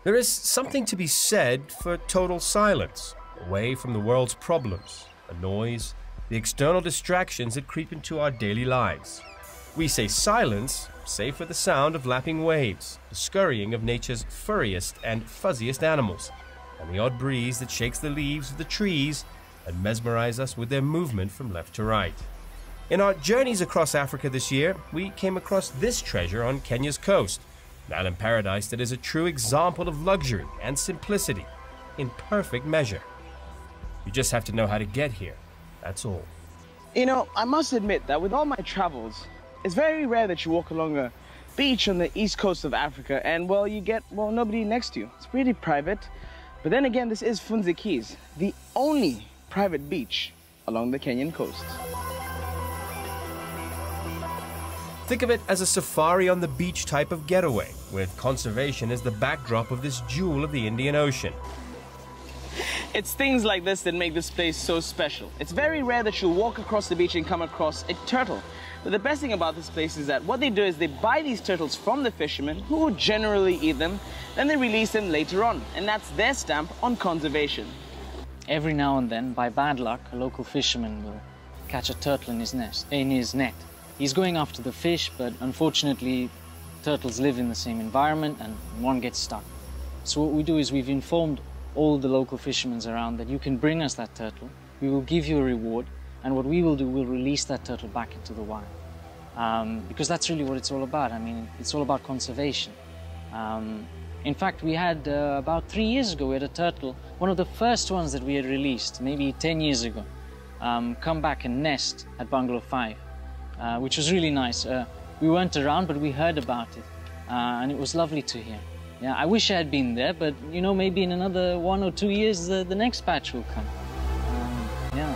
There is something to be said for total silence, away from the world's problems, the noise, the external distractions that creep into our daily lives. We say silence, save for the sound of lapping waves, the scurrying of nature's furriest and fuzziest animals, and the odd breeze that shakes the leaves of the trees and mesmerize us with their movement from left to right. In our journeys across Africa this year, we came across this treasure on Kenya's coast, an island paradise that is a true example of luxury and simplicity in perfect measure. You just have to know how to get here, that's all. You know, I must admit that with all my travels, it's very rare that you walk along a beach on the east coast of Africa and, well, you get, nobody next to you. It's pretty private. But then again, this is Funzi Keys, the only private beach along the Kenyan coast. Think of it as a safari on the beach type of getaway, with conservation as the backdrop of this jewel of the Indian Ocean. It's things like this that make this place so special. It's very rare that you'll walk across the beach and come across a turtle. But the best thing about this place is that what they do is they buy these turtles from the fishermen, who generally eat them, then they release them later on, and that's their stamp on conservation. Every now and then, by bad luck, a local fisherman will catch a turtle in his net. He's going after the fish, but unfortunately, turtles live in the same environment and one gets stuck. So what we do is we've informed all the local fishermen around that you can bring us that turtle, we will give you a reward, and what we will do, we'll release that turtle back into the wild. Because that's really what it's all about. I mean, it's all about conservation. In fact, we had, about 3 years ago, we had a turtle, one of the first ones that we had released, maybe 10 years ago, come back and nest at Bungalow 5. Which was really nice. We weren't around, but we heard about it, and it was lovely to hear. Yeah, I wish I had been there, but you know, maybe in another 1 or 2 years, the next batch will come. Yeah.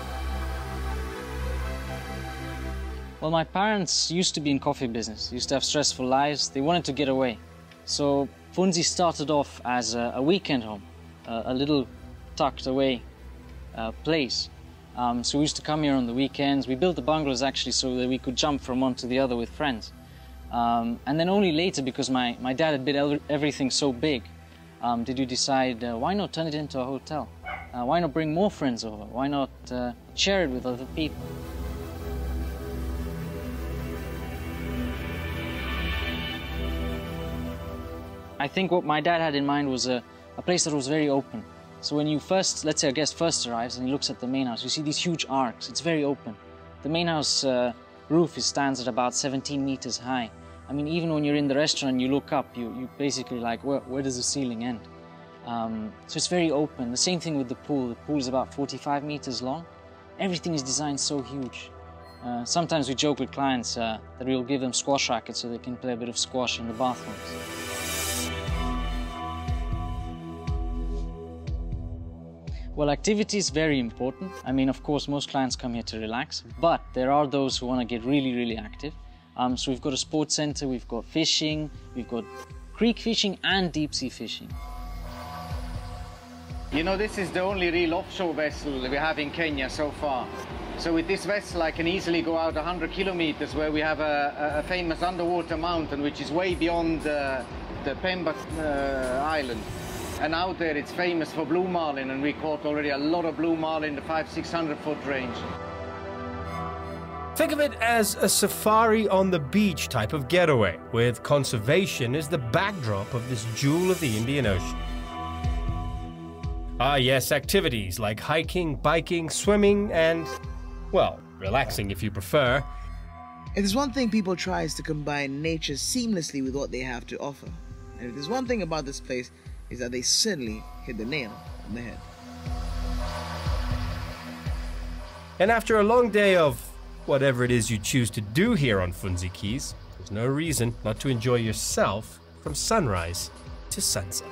Well, my parents used to be in coffee business, used to have stressful lives. They wanted to get away. So Funzi started off as a weekend home, a little tucked away place. So we used to come here on the weekends. We built the bungalows actually so that we could jump from one to the other with friends. And then only later, because my dad had built everything so big, did we decide, why not turn it into a hotel? Why not bring more friends over? Why not share it with other people? I think what my dad had in mind was a place that was very open. So when you first, let's say a guest first arrives and he looks at the main house, you see these huge arcs. It's very open. The main house roof stands at about 17 meters high. I mean, even when you're in the restaurant and you look up, you basically like, where does the ceiling end? So it's very open. The same thing with the pool. The pool is about 45 meters long. Everything is designed so huge. Sometimes we joke with clients that we'll give them squash rackets so they can play a bit of squash in the bathrooms. Well, activity is very important. I mean, of course, most clients come here to relax, but there are those who want to get really, really active. So we've got a sports center, we've got fishing, we've got creek fishing and deep sea fishing. You know, this is the only real offshore vessel we have in Kenya so far. So with this vessel, I can easily go out 100 kilometers where we have a famous underwater mountain, which is way beyond the Pemba island. And out there, it's famous for blue marlin, and we caught already a lot of blue marlin in the 500-600 foot range. Think of it as a safari on the beach type of getaway, with conservation as the backdrop of this jewel of the Indian Ocean. Ah yes, activities like hiking, biking, swimming, and, well, relaxing if you prefer. If there's one thing people try is to combine nature seamlessly with what they have to offer. And if there's one thing about this place, is that they certainly hit the nail on the head. And after a long day of whatever it is you choose to do here on Funzi Keys, there's no reason not to enjoy yourself from sunrise to sunset.